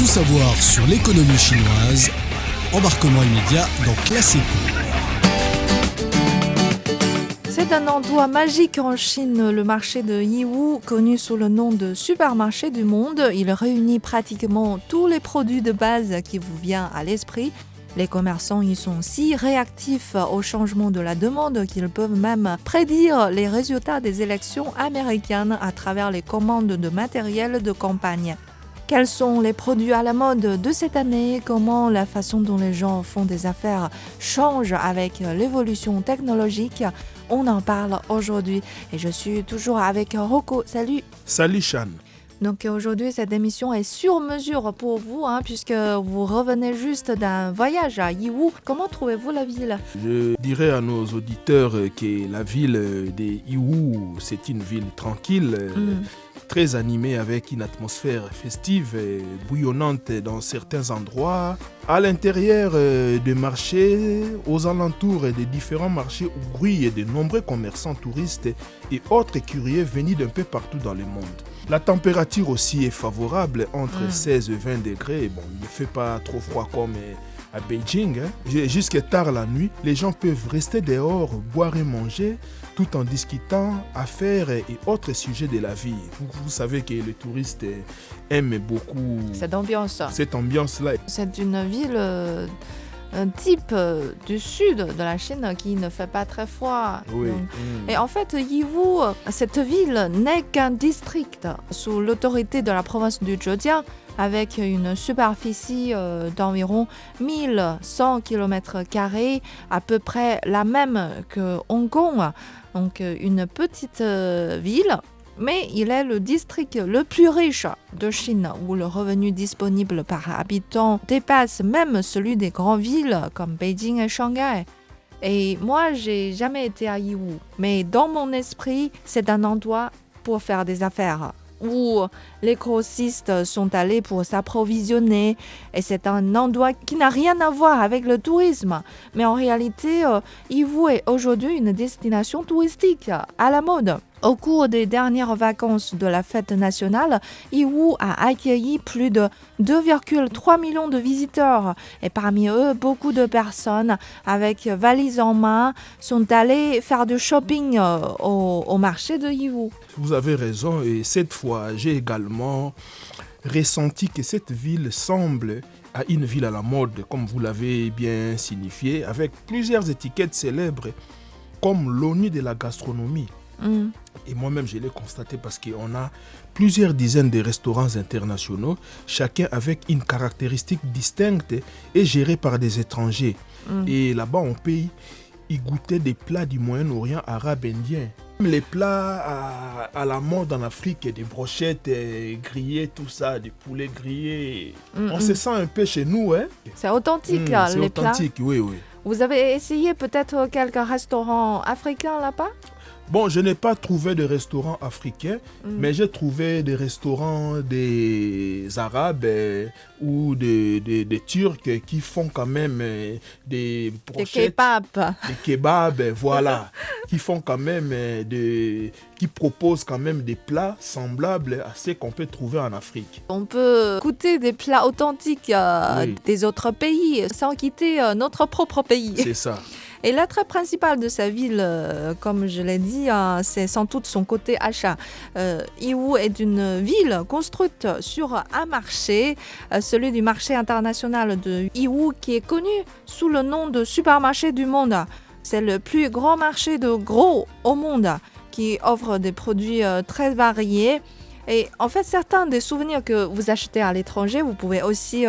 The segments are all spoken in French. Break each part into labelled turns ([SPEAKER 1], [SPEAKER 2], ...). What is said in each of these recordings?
[SPEAKER 1] Tout savoir sur l'économie chinoise, embarquement immédiat dans Classe Éco.
[SPEAKER 2] C'est un endroit magique en Chine, le marché de Yiwu, connu sous le nom de supermarché du monde. Il réunit pratiquement tous les produits de base qui vous viennent à l'esprit. Les commerçants y sont si réactifs au changement de la demande qu'ils peuvent même prédire les résultats des élections américaines à travers les commandes de matériel de campagne. Quels sont les produits à la mode de cette année? Comment la façon dont les gens font des affaires change avec l'évolution technologique? On en parle aujourd'hui et je suis toujours avec Rocco. Salut!
[SPEAKER 3] Salut Chan!
[SPEAKER 2] Donc aujourd'hui, cette émission est sur mesure pour vous, puisque vous revenez juste d'un voyage à Yiwu. Comment trouvez-vous la ville?
[SPEAKER 3] Je dirais à nos auditeurs que la ville de Yiwu, c'est une ville tranquille, très animée avec une atmosphère festive, bouillonnante dans certains endroits. À l'intérieur des marchés, aux alentours des différents marchés où grouillent de nombreux commerçants touristes et autres curieux venus d'un peu partout dans le monde. La température aussi est favorable, entre 16 et 20 degrés. Bon, il ne fait pas trop froid comme à Beijing. Jusqu'à tard la nuit, les gens peuvent rester dehors, boire et manger, tout en discutant affaires et autres sujets de la vie. Vous savez que les touristes aiment beaucoup
[SPEAKER 2] cette ambiance.
[SPEAKER 3] Cette ambiance-là.
[SPEAKER 2] C'est une ville un type du sud de la Chine qui ne fait pas très froid.
[SPEAKER 3] Oui.
[SPEAKER 2] Et en fait, Yiwu, cette ville n'est qu'un district sous l'autorité de la province du Zhejiang, avec une superficie d'environ 1100 km², à peu près la même que Hong Kong. Donc une petite ville. Mais il est le district le plus riche de Chine, où le revenu disponible par habitant dépasse même celui des grandes villes comme Beijing et Shanghai. Et moi, j'ai jamais été à Yiwu, mais dans mon esprit, c'est un endroit pour faire des affaires, où les grossistes sont allés pour s'approvisionner, et c'est un endroit qui n'a rien à voir avec le tourisme. Mais en réalité, Yiwu est aujourd'hui une destination touristique à la mode. Au cours des dernières vacances de la fête nationale, Yiwu a accueilli plus de 2,3 millions de visiteurs. Et parmi eux, beaucoup de personnes avec valises en main sont allées faire du shopping au marché de Yiwu.
[SPEAKER 3] Vous avez raison, et cette fois, j'ai également ressenti que cette ville semble à une ville à la mode, comme vous l'avez bien signifié, avec plusieurs étiquettes célèbres, comme l'ONU de la gastronomie. Et moi-même, je l'ai constaté parce qu'on a plusieurs dizaines de restaurants internationaux, chacun avec une caractéristique distincte et géré par des étrangers. Et là-bas, on peut y goûter des plats du Moyen-Orient, arabe, indien. Les plats à la mode en Afrique, des brochettes grillées, tout ça, des poulets grillés. On se sent un peu chez nous, hein?
[SPEAKER 2] C'est authentique,
[SPEAKER 3] c'est
[SPEAKER 2] les
[SPEAKER 3] authentique,
[SPEAKER 2] plats.
[SPEAKER 3] Oui.
[SPEAKER 2] Vous avez essayé peut-être quelques restaurants africains là-bas?
[SPEAKER 3] Bon, je n'ai pas trouvé de restaurant africain, mais j'ai trouvé des restaurants des Arabes ou des Turcs qui font quand même des brochettes. Des kebabs, voilà. Qui font quand même qui proposent quand même des plats semblables à ceux qu'on peut trouver en Afrique.
[SPEAKER 2] On peut goûter des plats authentiques des autres pays sans quitter notre propre pays.
[SPEAKER 3] C'est ça.
[SPEAKER 2] Et l'attrait principal de sa ville, comme je l'ai dit, c'est sans doute son côté achat. Yiwu est une ville construite sur un marché, celui du marché international de Yiwu, qui est connu sous le nom de supermarché du monde. C'est le plus grand marché de gros au monde, qui offre des produits très variés. Et en fait, certains des souvenirs que vous achetez à l'étranger, vous pouvez aussi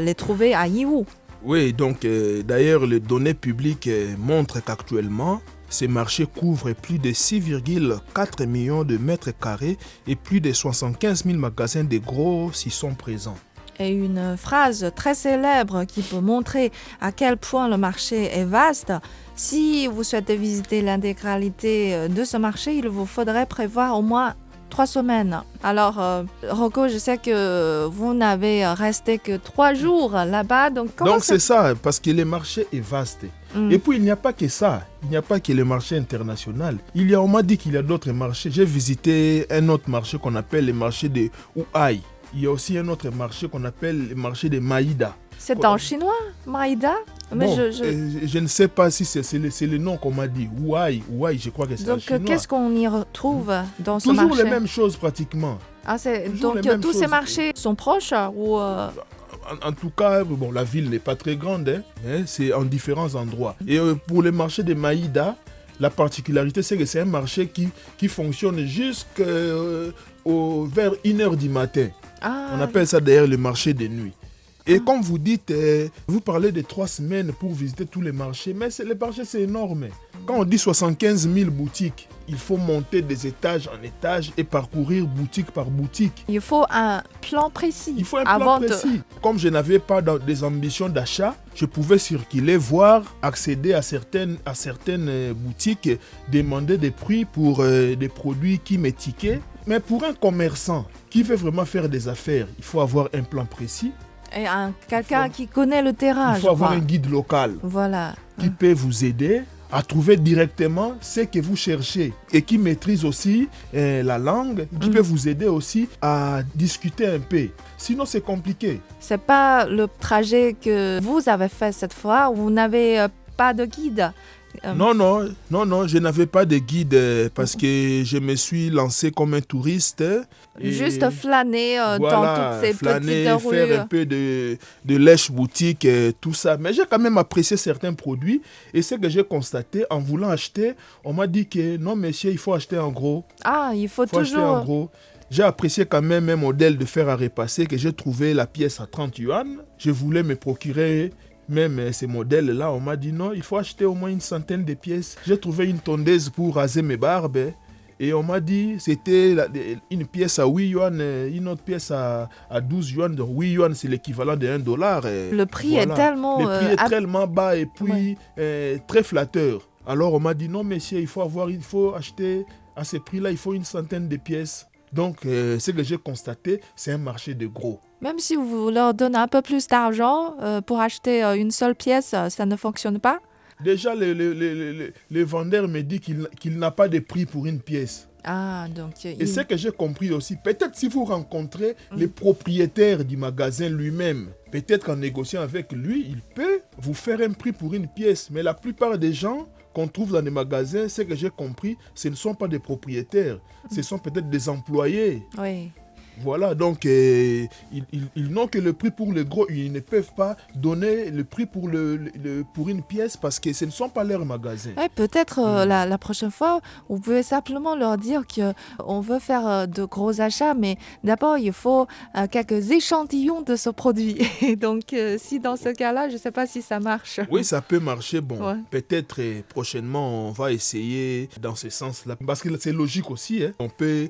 [SPEAKER 2] les trouver à Yiwu.
[SPEAKER 3] Oui, donc d'ailleurs, les données publiques montrent qu'actuellement, ces marchés couvrent plus de 6,4 millions de mètres carrés et plus de 75 000 magasins de gros s'y sont présents.
[SPEAKER 2] Et une phrase très célèbre qui peut montrer à quel point le marché est vaste. Si vous souhaitez visiter l'intégralité de ce marché, il vous faudrait prévoir au moins 3 semaines. Alors, Rocco, je sais que vous n'avez resté que 3 jours là-bas. Donc
[SPEAKER 3] c'est ça, parce que le marché est vaste. Et puis, il n'y a pas que ça. Il n'y a pas que le marché international. On m'a dit qu'il y a d'autres marchés. J'ai visité un autre marché qu'on appelle le marché de Wuhan. Il y a aussi un autre marché qu'on appelle le marché de Maïda.
[SPEAKER 2] C'est en chinois, Maïda? Mais
[SPEAKER 3] Bon, je ne sais pas si c'est le nom qu'on m'a dit. Ouai, je crois que c'est en
[SPEAKER 2] Donc,
[SPEAKER 3] chinois.
[SPEAKER 2] qu'est-ce qu'on y retrouve dans ce
[SPEAKER 3] Toujours
[SPEAKER 2] marché?
[SPEAKER 3] les mêmes choses pratiquement.
[SPEAKER 2] Ah,
[SPEAKER 3] Toujours
[SPEAKER 2] donc,
[SPEAKER 3] les mêmes
[SPEAKER 2] tous ces
[SPEAKER 3] choses.
[SPEAKER 2] marchés sont proches ou
[SPEAKER 3] En tout cas, bon, la ville n'est pas très grande, hein, mais c'est en différents endroits. Et pour le marché de Maïda, la particularité, c'est que c'est un marché qui fonctionne jusqu'à vers 1h du matin.
[SPEAKER 2] Ah,
[SPEAKER 3] On appelle ça d'ailleurs le marché de nuit. Et comme vous dites, vous parlez de 3 semaines pour visiter tous les marchés, mais les marchés, c'est énorme. Quand on dit 75 000 boutiques, il faut monter des étages en étage et parcourir boutique par boutique.
[SPEAKER 2] il faut un plan précis.
[SPEAKER 3] Il faut un
[SPEAKER 2] avant
[SPEAKER 3] plan précis. Comme je n'avais pas des ambitions d'achat, je pouvais circuler, voir, accéder à certaines boutiques, demander des prix pour des produits qui m'étiquaient. Mais pour un commerçant qui veut vraiment faire des affaires, il faut avoir un plan précis.
[SPEAKER 2] Et quelqu'un qui connaît le terrain,
[SPEAKER 3] Il faut avoir un guide local
[SPEAKER 2] Voilà.
[SPEAKER 3] qui peut vous aider à trouver directement ce que vous cherchez et qui maîtrise aussi la langue, qui peut vous aider aussi à discuter un peu. Sinon, c'est compliqué.
[SPEAKER 2] C'est pas le trajet que vous avez fait cette fois où vous n'avez pas de guide.
[SPEAKER 3] Non, je n'avais pas de guide parce que je me suis lancé comme un touriste.
[SPEAKER 2] Juste flâner dans toutes ces
[SPEAKER 3] flâner,
[SPEAKER 2] petites rues.
[SPEAKER 3] faire un peu de lèche-boutique, tout ça. Mais j'ai quand même apprécié certains produits. Et ce que j'ai constaté, en voulant acheter, on m'a dit que non, monsieur, il faut acheter en gros.
[SPEAKER 2] Ah, il faut
[SPEAKER 3] Il faut acheter en
[SPEAKER 2] toujours...
[SPEAKER 3] gros. J'ai apprécié quand même un modèle de fer à repasser que j'ai trouvé la pièce à 30 yuan. Je voulais me procurer même ces modèles-là. On m'a dit non, il faut acheter au moins une centaine de pièces. J'ai trouvé une tondeuse pour raser mes barbes. Et on m'a dit c'était une pièce à 8 yuan, une autre pièce à 12 yuan. Donc 8 yuan, c'est l'équivalent de $1.
[SPEAKER 2] Le prix est tellement...
[SPEAKER 3] Le prix est tellement bas et puis très flatteur. Alors on m'a dit non, monsieur, il faut acheter à ce prix-là, il faut une centaine de pièces. Donc, ce que j'ai constaté, c'est un marché de gros.
[SPEAKER 2] Même si vous leur donnez un peu plus d'argent pour acheter une seule pièce, ça ne fonctionne pas?
[SPEAKER 3] Déjà, le vendeur me dit qu'il n'a pas de prix pour une pièce.
[SPEAKER 2] Ah, donc...
[SPEAKER 3] Et ce que j'ai compris aussi, peut-être si vous rencontrez le propriétaire du magasin lui-même, peut-être qu'en négociant avec lui, il peut vous faire un prix pour une pièce. Mais la plupart des gens qu'on trouve dans les magasins, ce que j'ai compris, ce ne sont pas des propriétaires, ce sont peut-être des employés.
[SPEAKER 2] Oui.
[SPEAKER 3] Voilà, donc ils n'ont que le prix pour le gros. Ils ne peuvent pas donner le prix pour une pièce parce que ce ne sont pas leurs magasins.
[SPEAKER 2] Ouais, peut-être la prochaine fois, vous pouvez simplement leur dire qu'on veut faire de gros achats, mais d'abord, il faut quelques échantillons de ce produit. Donc, si dans ce cas-là, je ne sais pas si ça marche.
[SPEAKER 3] Oui, ça peut marcher. Bon,
[SPEAKER 2] ouais.
[SPEAKER 3] Peut-être prochainement, on va essayer dans ce sens-là. Parce que c'est logique aussi. Hein. On peut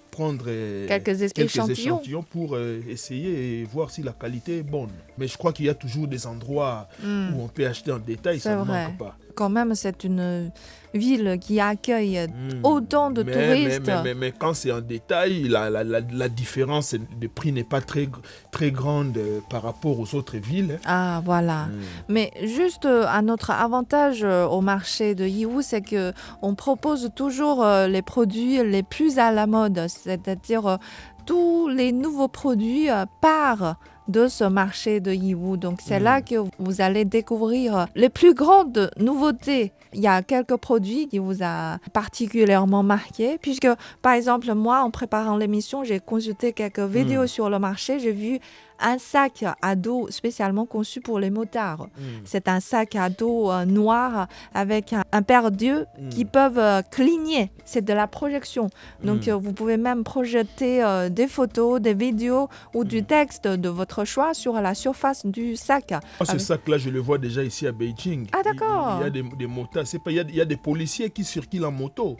[SPEAKER 3] prendre quelques échantillons pour essayer et voir si la qualité est bonne. Mais je crois qu'il y a toujours des endroits où on peut acheter en détail, ça ne manque pas.
[SPEAKER 2] Quand même, c'est une ville qui accueille autant de touristes.
[SPEAKER 3] Mais quand c'est en détail, la différence de prix n'est pas très, très grande par rapport aux autres villes.
[SPEAKER 2] Ah, voilà. Mais juste un autre avantage au marché de Yiwu, c'est qu'on propose toujours les produits les plus à la mode. C'est-à-dire tous les nouveaux produits partent de ce marché de Yiwu. Donc c'est là que vous allez découvrir les plus grandes nouveautés. Il y a quelques produits qui vous a particulièrement marqué, puisque par exemple moi en préparant l'émission, j'ai consulté quelques vidéos sur le marché, j'ai vu un sac à dos spécialement conçu pour les motards. C'est un sac à dos noir avec un paire d'yeux qui peuvent cligner. C'est de la projection. Donc vous pouvez même projeter des photos, des vidéos ou du texte de votre choix sur la surface du sac.
[SPEAKER 3] Ce sac-là, je le vois déjà ici à Beijing.
[SPEAKER 2] Ah d'accord.
[SPEAKER 3] Il y a des motards. Il y a des policiers qui circulent en moto.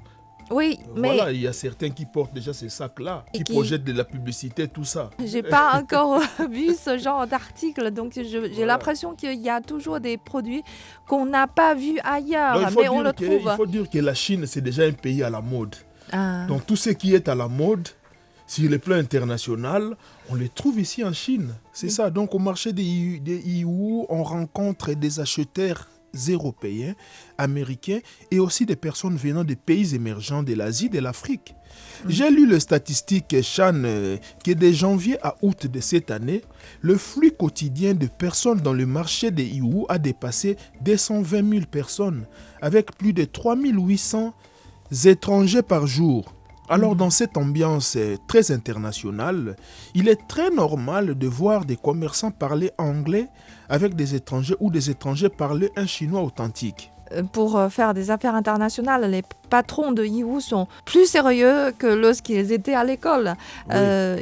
[SPEAKER 2] Oui, mais...
[SPEAKER 3] Voilà, il y a certains qui portent déjà ces sacs-là, qui projettent de la publicité, tout ça.
[SPEAKER 2] J'ai pas encore vu ce genre d'article, donc j'ai l'impression qu'il y a toujours des produits qu'on n'a pas vus ailleurs, mais on le trouve.
[SPEAKER 3] Il faut dire que la Chine, c'est déjà un pays à la mode.
[SPEAKER 2] Ah.
[SPEAKER 3] Donc tout ce qui est à la mode, sur le plan international, on les trouve ici en Chine. C'est ça, donc au marché des Yiwu, on rencontre des acheteurs Européens, Américains et aussi des personnes venant des pays émergents de l'Asie et de l'Afrique. J'ai lu les statistiques, Chan, que de janvier à août de cette année, le flux quotidien de personnes dans le marché de Yiwu a dépassé 220 000 personnes, avec plus de 3 800 étrangers par jour. Alors dans cette ambiance très internationale, il est très normal de voir des commerçants parler anglais avec des étrangers ou des étrangers parler un chinois authentique.
[SPEAKER 2] Pour faire des affaires internationales, les patrons de Yiwu sont plus sérieux que lorsqu'ils étaient à l'école.
[SPEAKER 3] Oui.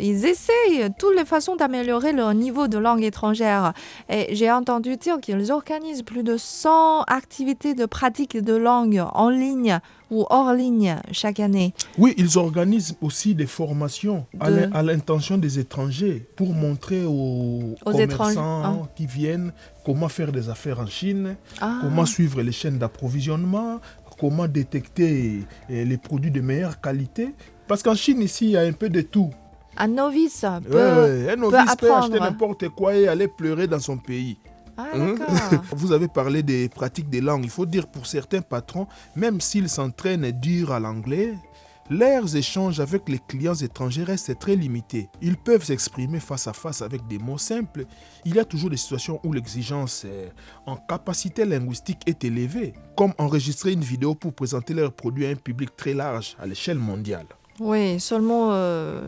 [SPEAKER 2] Ils essayent toutes les façons d'améliorer leur niveau de langue étrangère. Et j'ai entendu dire qu'ils organisent plus de 100 activités de pratique de langue en ligne ou hors ligne chaque année.
[SPEAKER 3] Oui, ils organisent aussi des formations à l'intention des étrangers pour montrer aux commerçants qui viennent comment faire des affaires en Chine, comment suivre les chaînes d'approvisionnement, comment détecter les produits de meilleure qualité. Parce qu'en Chine, ici, il y a un peu de tout.
[SPEAKER 2] Un novice peut apprendre.
[SPEAKER 3] Acheter n'importe quoi et aller pleurer dans son pays.
[SPEAKER 2] Ah, d'accord.
[SPEAKER 3] Vous avez parlé des pratiques des langues. Il faut dire pour certains patrons, même s'ils s'entraînent dur à l'anglais, leurs échanges avec les clients étrangers restent très limités. Ils peuvent s'exprimer face à face avec des mots simples. Il y a toujours des situations où l'exigence en capacité linguistique est élevée, comme enregistrer une vidéo pour présenter leurs produits à un public très large à l'échelle mondiale.
[SPEAKER 2] Oui, seulement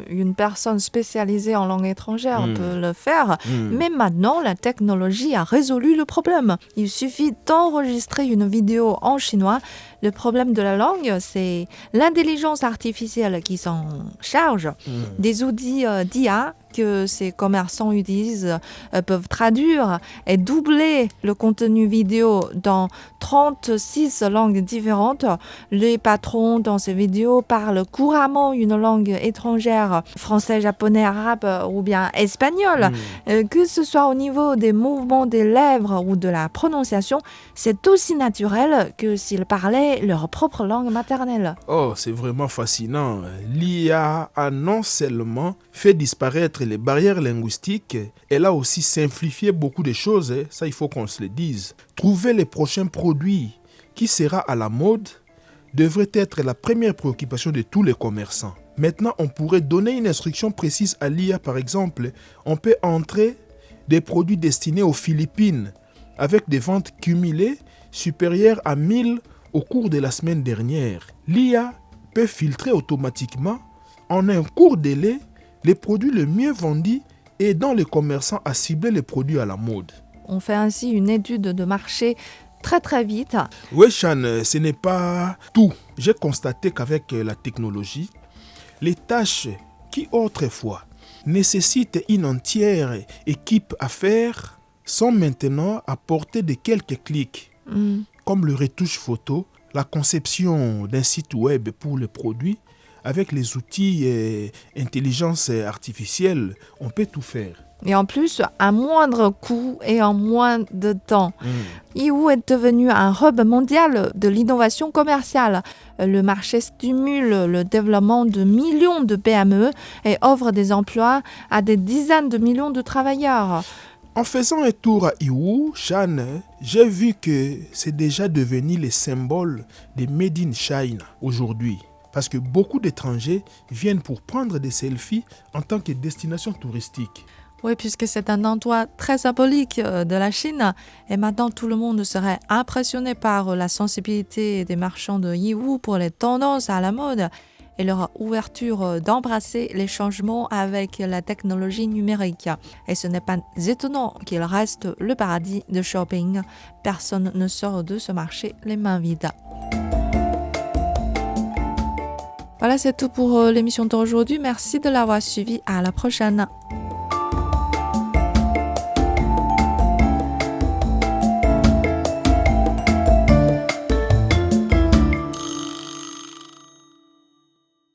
[SPEAKER 2] une personne spécialisée en langue étrangère peut le faire. Mais maintenant, la technologie a résolu le problème. Il suffit d'enregistrer une vidéo en chinois. Le problème de la langue, c'est l'intelligence artificielle qui s'en charge. Des outils d'IA que ces commerçants utilisent peuvent traduire et doubler le contenu vidéo dans 36 langues différentes. Les patrons dans ces vidéos parlent couramment une langue étrangère, français, japonais, arabe ou bien espagnol. Que ce soit au niveau des mouvements des lèvres ou de la prononciation, c'est aussi naturel que s'ils parlaient leur propre langue maternelle.
[SPEAKER 3] Oh, c'est vraiment fascinant. L'IA a non seulement fait disparaître les barrières linguistiques, elle a aussi simplifié beaucoup de choses, ça il faut qu'on se le dise. Trouver les prochains produits qui sera à la mode devrait être la première préoccupation de tous les commerçants. Maintenant, on pourrait donner une instruction précise à l'IA, par exemple. On peut entrer des produits destinés aux Philippines avec des ventes cumulées supérieures à 1000 au cours de la semaine dernière. L'IA peut filtrer automatiquement en un court délai les produits les mieux vendus et aidant les commerçants à cibler les produits à la mode.
[SPEAKER 2] On fait ainsi une étude de marché très très vite.
[SPEAKER 3] Oui, Chan, ce n'est pas tout. J'ai constaté qu'avec la technologie, les tâches qui autrefois nécessitent une entière équipe à faire sont maintenant à portée de quelques clics, comme le retouche photo, la conception d'un site web pour les produits. Avec les outils intelligence artificielle, on peut tout faire.
[SPEAKER 2] Et en plus, à moindre coût et en moins de temps. Yiwu est devenu un hub mondial de l'innovation commerciale. Le marché stimule le développement de millions de PME et offre des emplois à des dizaines de millions de travailleurs.
[SPEAKER 3] En faisant un tour à Yiwu, Chan, j'ai vu que c'est déjà devenu le symbole des Made in China aujourd'hui. Parce que beaucoup d'étrangers viennent pour prendre des selfies en tant que destination touristique.
[SPEAKER 2] Oui, puisque c'est un endroit très symbolique de la Chine. Et maintenant, tout le monde serait impressionné par la sensibilité des marchands de Yiwu pour les tendances à la mode et leur ouverture d'embrasser les changements avec la technologie numérique. Et ce n'est pas étonnant qu'il reste le paradis de shopping. Personne ne sort de ce marché les mains vides. Voilà, c'est tout pour l'émission d'aujourd'hui. Merci de l'avoir suivi. À la prochaine.